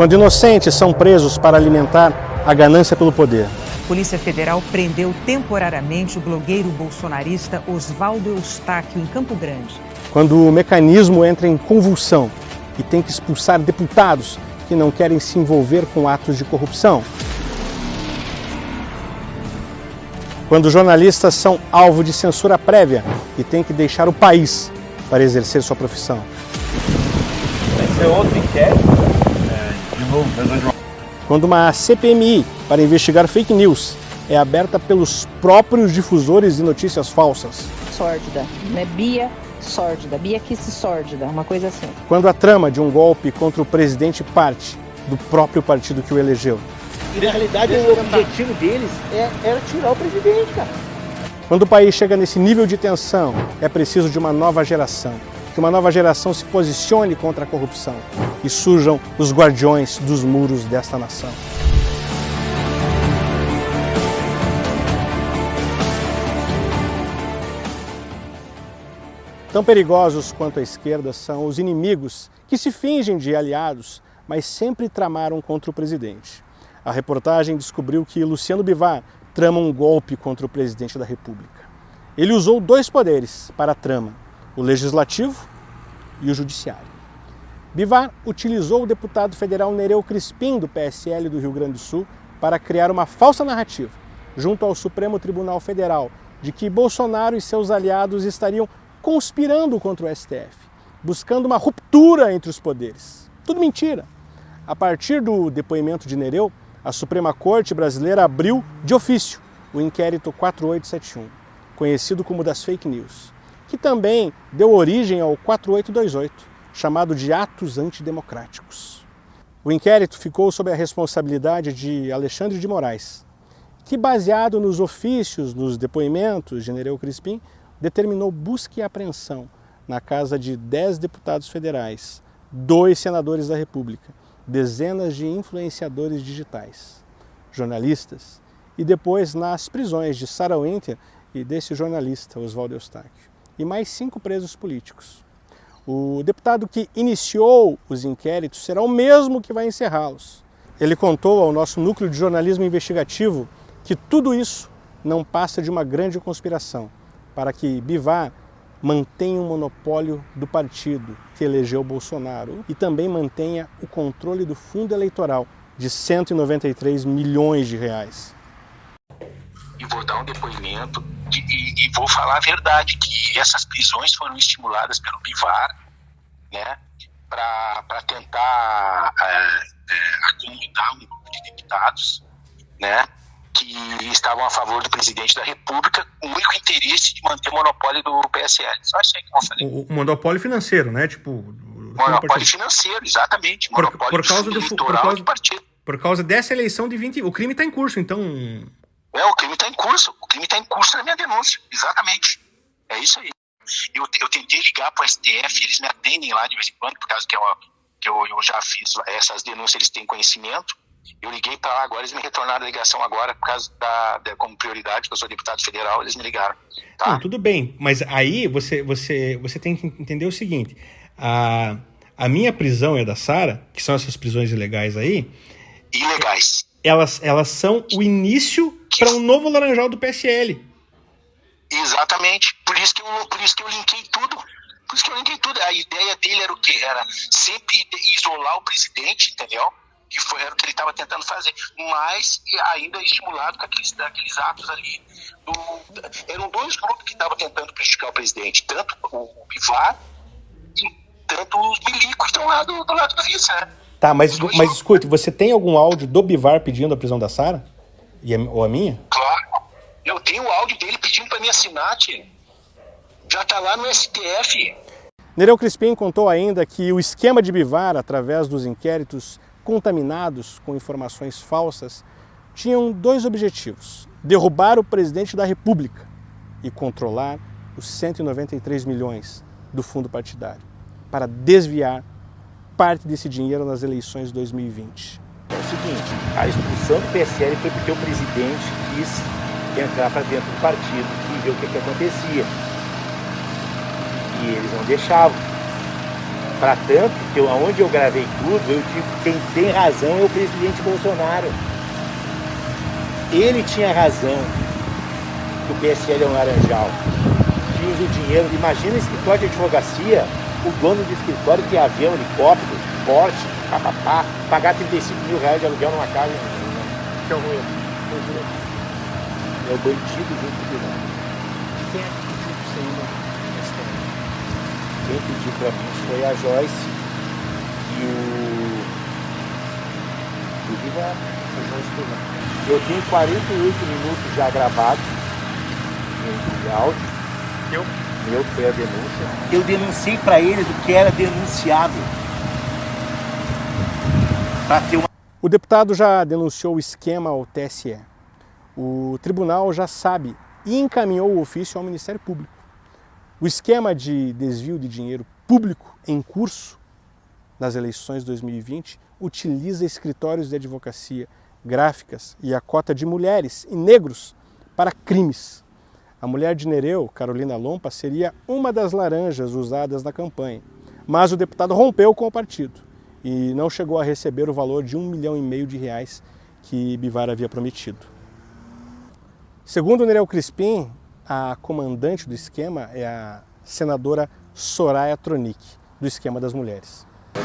quando inocentes são presos para alimentar a ganância pelo poder. Polícia Federal prendeu temporariamente o blogueiro bolsonarista Oswaldo Eustáquio em Campo Grande. Quando o mecanismo entra em convulsão e tem que expulsar deputados que não querem se envolver com atos de corrupção. Quando jornalistas são alvo de censura prévia e têm que deixar o país para exercer sua profissão. Vai ser outro inquérito? De novo, Quando uma CPMI para investigar fake news é aberta pelos próprios difusores de notícias falsas. Sórdida, né? Bia sórdida, Bia Kicis sórdida, uma coisa assim. Quando a trama de um golpe contra o presidente parte do próprio partido que o elegeu. E na realidade o objetivo deles era tirar o presidente, cara. Quando o país chega nesse nível de tensão, é preciso de uma nova geração. Que uma nova geração se posicione contra a corrupção e surjam os guardiões dos muros desta nação. Tão perigosos quanto a esquerda são os inimigos que se fingem de aliados, mas sempre tramaram contra o presidente. A reportagem descobriu que Luciano Bivar trama um golpe contra o presidente da República. Ele usou dois poderes para a trama: o legislativo e o judiciário. Bivar utilizou o deputado federal Nereu Crispim, do PSL do Rio Grande do Sul, para criar uma falsa narrativa, junto ao Supremo Tribunal Federal, de que Bolsonaro e seus aliados estariam conspirando contra o STF, buscando uma ruptura entre os poderes. Tudo mentira. A partir do depoimento de Nereu, a Suprema Corte brasileira abriu de ofício o inquérito 4871, conhecido como das fake news, que também deu origem ao 4828, chamado de atos antidemocráticos. O inquérito ficou sob a responsabilidade de Alexandre de Moraes, que, baseado nos ofícios, nos depoimentos de Nereu Crispim, determinou busca e apreensão na casa de 10 deputados federais, 2 senadores da República, dezenas de influenciadores digitais, jornalistas, e depois nas prisões de Sarah Winter e desse jornalista, Oswaldo Eustáquio, e mais 5 presos políticos. O deputado que iniciou os inquéritos será o mesmo que vai encerrá-los. Ele contou ao nosso núcleo de jornalismo investigativo que tudo isso não passa de uma grande conspiração para que Bivar mantenha o monopólio do partido que elegeu Bolsonaro e também mantenha o controle do fundo eleitoral de 193 milhões de reais. E vou dar um depoimento e vou falar a verdade, que essas prisões foram estimuladas pelo Bivar, né, para tentar acomodar um grupo de deputados, né, que estavam a favor do presidente da República, com o único interesse de manter o monopólio do PSL. Só isso aí que eu falei. O monopólio financeiro, né? Monopólio financeiro, exatamente. Monopólio eleitoral do partido. Por causa dessa eleição de 20... O crime está em curso, então... O crime está em curso. O crime está em curso na minha denúncia. Exatamente. É isso aí. Eu tentei ligar para o STF, eles me atendem lá de vez em quando, por causa que eu já fiz essas denúncias, eles têm conhecimento. Eu liguei para lá agora, eles me retornaram a ligação agora, por causa como prioridade, que eu sou deputado federal, eles me ligaram. Tá? Não, tudo bem, mas aí você tem que entender o seguinte: a minha prisão e a da Sarah, que são essas prisões ilegais aí... Ilegais. Elas são o início para um novo laranjal do PSL. Exatamente. Por isso que eu linkei tudo. A ideia dele era o quê? Era sempre isolar o presidente, entendeu? Era o que ele estava tentando fazer. Mas ainda estimulado com aqueles atos ali. Eram 2 grupos que estavam tentando prejudicar o presidente. Tanto o Bivar e tanto os milicos que estão lá do lado do vice, né? Tá, mas escute, você tem algum áudio do Bivar pedindo a prisão da Sarah? Ou a minha? Claro. Eu tenho o áudio dele pedindo para me assinar, tia. Já tá lá no STF. Nereu Crispim contou ainda que o esquema de Bivar, através dos inquéritos contaminados com informações falsas, tinham 2 objetivos: derrubar o presidente da República e controlar os 193 milhões do fundo partidário, para desviar parte desse dinheiro nas eleições de 2020. É o seguinte, a expulsão do PSL foi porque o presidente quis entrar para dentro do partido e ver o que acontecia. E eles não deixavam. Para tanto que onde eu gravei tudo, eu digo que quem tem razão é o presidente Bolsonaro. Ele tinha razão que o PSL é um laranjal, que usa o dinheiro. Imagina escritório de advocacia, o dono do escritório que havia um helicóptero, Porsche, papapá, pagar 35 mil reais de aluguel numa casa. Que é o ruim. É o bandido junto do nada. Quem é que pediu pra você ir na história? Quem pediu pra mim foi a Joyce e o Vivar. Eu tenho 48 minutos já gravados de áudio. Meu foi a denúncia. Eu denunciei pra eles o que era denunciável. Pra ter uma... O deputado já denunciou o esquema ao TSE. O tribunal já sabe e encaminhou o ofício ao Ministério Público. O esquema de desvio de dinheiro público em curso nas eleições de 2020 utiliza escritórios de advocacia, gráficas e a cota de mulheres e negros para crimes. A mulher de Nereu, Carolina Lompa, seria uma das laranjas usadas na campanha, mas o deputado rompeu com o partido e não chegou a receber o valor de R$1,5 milhão que Bivar havia prometido. Segundo Nereu Crispim, a comandante do esquema é a senadora Soraya Tronic, do esquema das mulheres. Com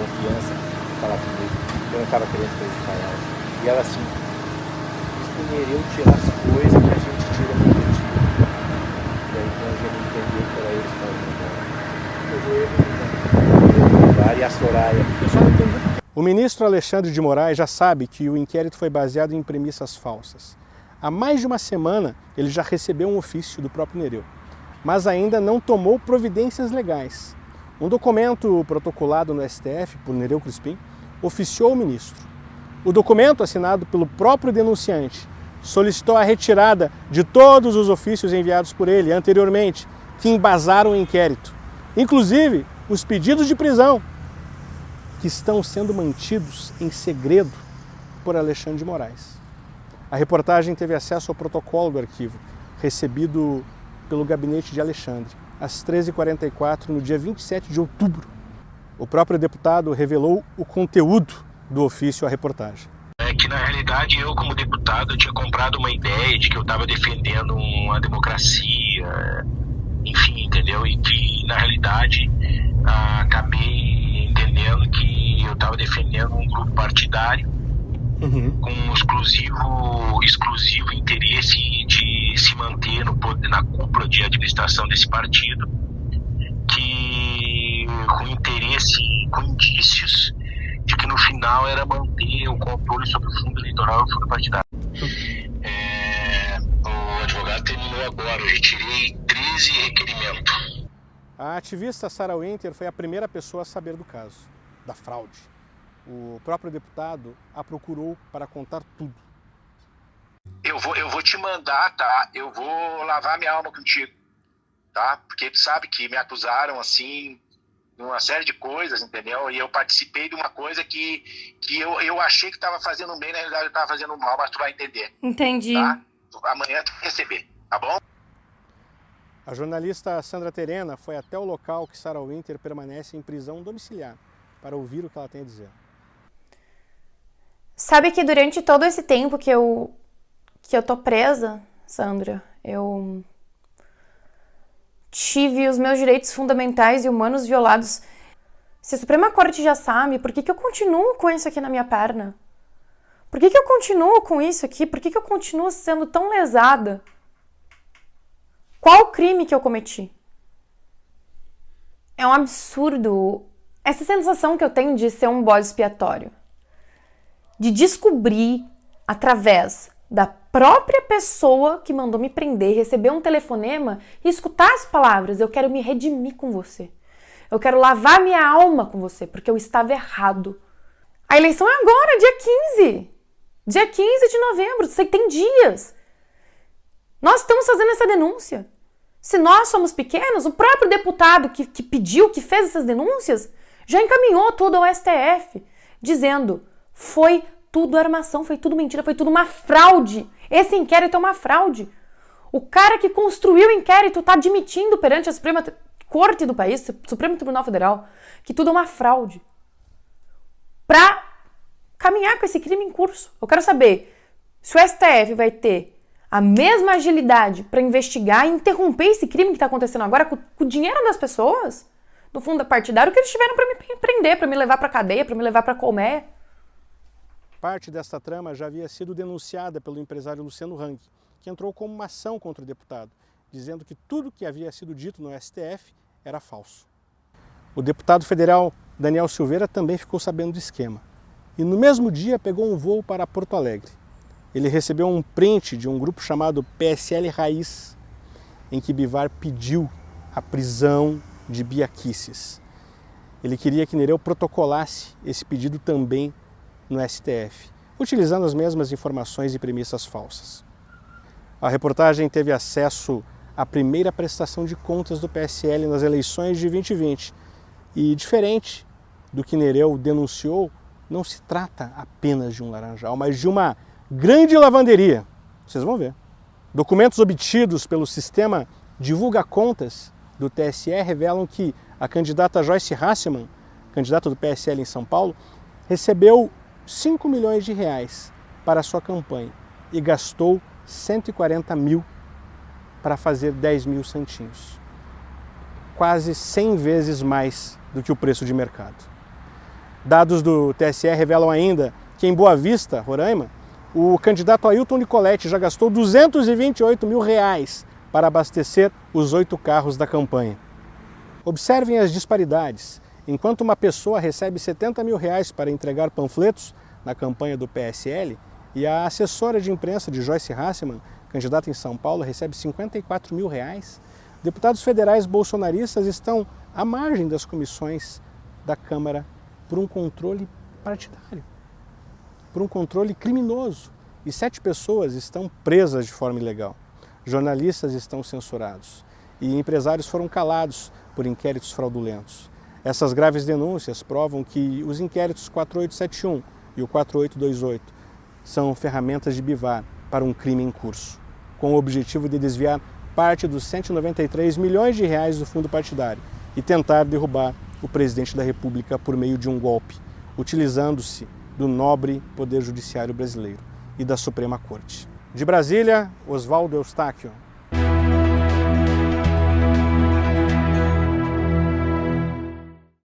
confiança, falar comigo, eu não estava querendo prejudicar ela. E ela assim, diz pro Nereu tirar as coisas que a gente tira no objetivo. E aí então a gente entendeu que era eles para e a Soraya. O ministro Alexandre de Moraes já sabe que o inquérito foi baseado em premissas falsas. Há mais de uma semana ele já recebeu um ofício do próprio Nereu, mas ainda não tomou providências legais. Um documento protocolado no STF por Nereu Crispim oficiou o ministro. O documento, assinado pelo próprio denunciante, solicitou a retirada de todos os ofícios enviados por ele anteriormente, que embasaram o inquérito, inclusive os pedidos de prisão, que estão sendo mantidos em segredo por Alexandre de Moraes. A reportagem teve acesso ao protocolo do arquivo, recebido pelo gabinete de Alexandre, às 13h44, no dia 27 de outubro. O próprio deputado revelou o conteúdo do ofício à reportagem. É que, na realidade, eu, como deputado, eu tinha comprado uma ideia de que eu estava defendendo uma democracia, enfim, entendeu? E que, na realidade, acabei entendendo que eu estava defendendo um grupo partidário com um exclusivo interesse de se manter na cúpula de administração desse partido, que com interesse, com indícios de que no final era manter o controle sobre o fundo eleitoral e o fundo partidário. O advogado terminou agora, eu retirei 13 requerimentos. A ativista Sarah Winter foi a primeira pessoa a saber do caso, da fraude. O próprio deputado a procurou para contar tudo. Eu vou te mandar, tá? Eu vou lavar minha alma contigo, tá? Porque tu sabe que me acusaram, assim, de uma série de coisas, entendeu? E eu participei de uma coisa que eu achei que estava fazendo bem, na realidade eu estava fazendo mal, mas tu vai entender. Entendi. Tá? Amanhã tu vai receber, tá bom? A jornalista Sandra Terena foi até o local que Sarah Winter permanece em prisão domiciliar para ouvir o que ela tem a dizer. Sabe que durante todo esse tempo que eu tô presa, Sandra, eu tive os meus direitos fundamentais e humanos violados. Se a Suprema Corte já sabe, por que eu continuo com isso aqui na minha perna? Por que eu continuo com isso aqui? Por que eu continuo sendo tão lesada? Qual o crime que eu cometi? É um absurdo essa sensação que eu tenho de ser um bode expiatório. De descobrir, através da própria pessoa que mandou me prender, receber um telefonema e escutar as palavras: eu quero me redimir com você. Eu quero lavar minha alma com você, porque eu estava errado. A eleição é agora, dia 15. Dia 15 de novembro, você tem dias. Nós estamos fazendo essa denúncia. Se nós somos pequenos, o próprio deputado que pediu, que fez essas denúncias, já encaminhou tudo ao STF, dizendo: foi tudo armação, foi tudo mentira, foi tudo uma fraude. Esse inquérito é uma fraude. O cara que construiu o inquérito está admitindo perante a Suprema corte do país, Supremo Tribunal Federal, que tudo é uma fraude, para caminhar com esse crime em curso. Eu quero saber se o STF vai ter a mesma agilidade para investigar e interromper esse crime que está acontecendo agora com o dinheiro das pessoas, do fundo partidário, que eles tiveram para me prender, para me levar para cadeia, para me levar para colmeia. Parte desta trama já havia sido denunciada pelo empresário Luciano Hang, que entrou com uma ação contra o deputado, dizendo que tudo que havia sido dito no STF era falso. O deputado federal Daniel Silveira também ficou sabendo do esquema e no mesmo dia pegou um voo para Porto Alegre. Ele recebeu um print de um grupo chamado PSL Raiz, em que Bivar pediu a prisão de Bia Kicis. Ele queria que Nereu protocolasse esse pedido também no STF, utilizando as mesmas informações e premissas falsas. A reportagem teve acesso à primeira prestação de contas do PSL nas eleições de 2020 e, diferente do que Nereu denunciou, não se trata apenas de um laranjal, mas de uma grande lavanderia. Vocês vão ver. Documentos obtidos pelo sistema Divulga Contas do TSE revelam que a candidata Joyce Hasselmann, candidata do PSL em São Paulo, recebeu 5 milhões de reais para a sua campanha e gastou 140 mil para fazer 10 mil santinhos. Quase 100 vezes mais do que o preço de mercado. Dados do TSE revelam ainda que em Boa Vista, Roraima, o candidato Ailton Nicoletti já gastou 228 mil reais para abastecer os 8 carros da campanha. Observem as disparidades. Enquanto uma pessoa recebe 70 mil reais para entregar panfletos na campanha do PSL e a assessora de imprensa de Joyce Hasselmann, candidata em São Paulo, recebe 54 mil reais, deputados federais bolsonaristas estão à margem das comissões da Câmara por um controle partidário, por um controle criminoso. E 7 pessoas estão presas de forma ilegal. Jornalistas estão censurados e empresários foram calados por inquéritos fraudulentos. Essas graves denúncias provam que os inquéritos 4871 e o 4828 são ferramentas de Bivar para um crime em curso, com o objetivo de desviar parte dos 193 milhões de reais do fundo partidário e tentar derrubar o presidente da República por meio de um golpe, utilizando-se do nobre Poder Judiciário brasileiro e da Suprema Corte. De Brasília, Oswaldo Eustáquio.